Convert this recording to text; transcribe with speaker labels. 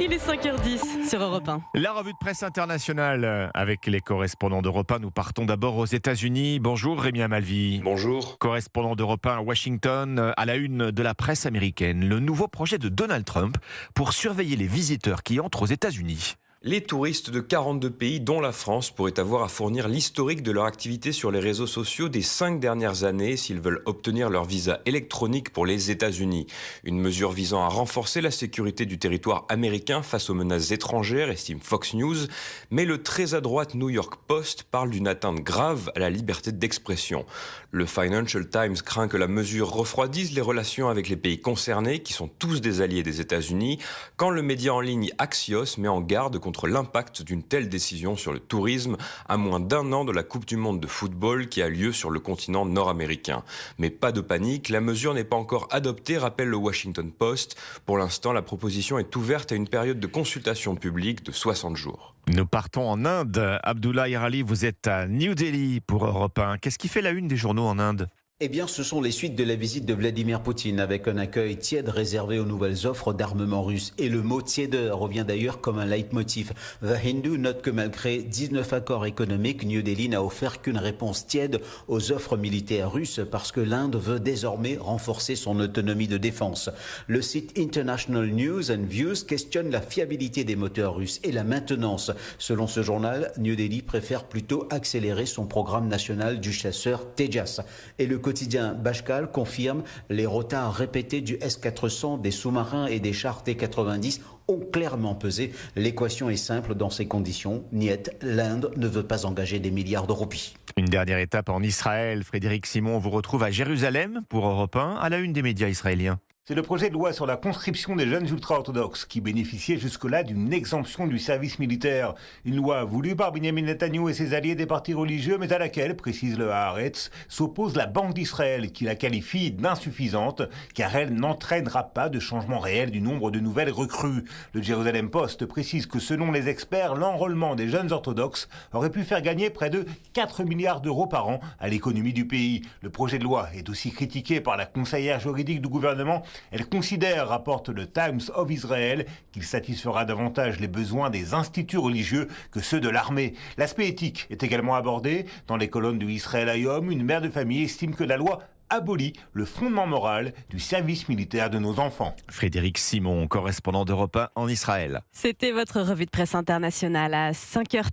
Speaker 1: Il est 5h10 sur Europe 1.
Speaker 2: La revue de presse internationale avec les correspondants d'Europe 1. Nous partons d'abord aux États-Unis. Bonjour Rémi Amalvi.
Speaker 3: Bonjour.
Speaker 2: Correspondant d'Europe 1 à Washington, à la une de la presse américaine. Le nouveau projet de Donald Trump pour surveiller les visiteurs qui entrent aux États-Unis.
Speaker 3: Les touristes de 42 pays, dont la France, pourraient avoir à fournir l'historique de leur activité sur les réseaux sociaux des 5 dernières années s'ils veulent obtenir leur visa électronique pour les États-Unis. Une mesure visant à renforcer la sécurité du territoire américain face aux menaces étrangères, estime Fox News. Mais le très à droite New York Post parle d'une atteinte grave à la liberté d'expression. Le Financial Times craint que la mesure refroidisse les relations avec les pays concernés, qui sont tous des alliés des États-Unis, quand le média en ligne Axios met en garde contre l'impact d'une telle décision sur le tourisme à moins d'un an de la Coupe du Monde de football qui a lieu sur le continent nord-américain. Mais pas de panique, la mesure n'est pas encore adoptée, rappelle le Washington Post. Pour l'instant, la proposition est ouverte à une période de consultation publique de 60 jours.
Speaker 2: Nous partons en Inde. Abdullah Irali, vous êtes à New Delhi pour Europe 1. Qu'est-ce qui fait la une des journaux en Inde ?
Speaker 4: Eh bien, ce sont les suites de la visite de Vladimir Poutine, avec un accueil tiède réservé aux nouvelles offres d'armement russe. Et le mot tièdeur revient d'ailleurs comme un leitmotiv. The Hindu note que malgré 19 accords économiques, New Delhi n'a offert qu'une réponse tiède aux offres militaires russes parce que l'Inde veut désormais renforcer son autonomie de défense. Le site International News and Views questionne la fiabilité des moteurs russes et la maintenance. Selon ce journal, New Delhi préfère plutôt accélérer son programme national du chasseur Tejas. Et le quotidien Bajkal confirme les retards répétés du S-400, des sous-marins et des chars T-90 ont clairement pesé. L'équation est simple dans ces conditions. Niet, l'Inde ne veut pas engager des milliards de roupies.
Speaker 2: Une dernière étape en Israël. Frédéric Simon vous retrouve à Jérusalem pour Europe 1, à la une des médias israéliens.
Speaker 5: C'est le projet de loi sur la conscription des jeunes ultra-orthodoxes qui bénéficiait jusque-là d'une exemption du service militaire. Une loi voulue par Benjamin Netanyahou et ses alliés des partis religieux, mais à laquelle, précise le Haaretz, s'oppose la Banque d'Israël, qui la qualifie d'insuffisante, car elle n'entraînera pas de changement réel du nombre de nouvelles recrues. Le Jerusalem Post précise que selon les experts, l'enrôlement des jeunes orthodoxes aurait pu faire gagner près de 4 milliards d'euros par an à l'économie du pays. Le projet de loi est aussi critiqué par la conseillère juridique du gouvernement. Elle considère, rapporte le Times of Israel, qu'il satisfera davantage les besoins des instituts religieux que ceux de l'armée. L'aspect éthique est également abordé. Dans les colonnes du Israël Hayom, une mère de famille estime que la loi abolit le fondement moral du service militaire de nos enfants.
Speaker 2: Frédéric Simon, correspondant d'Europe 1 en Israël.
Speaker 1: C'était votre revue de presse internationale à 5h.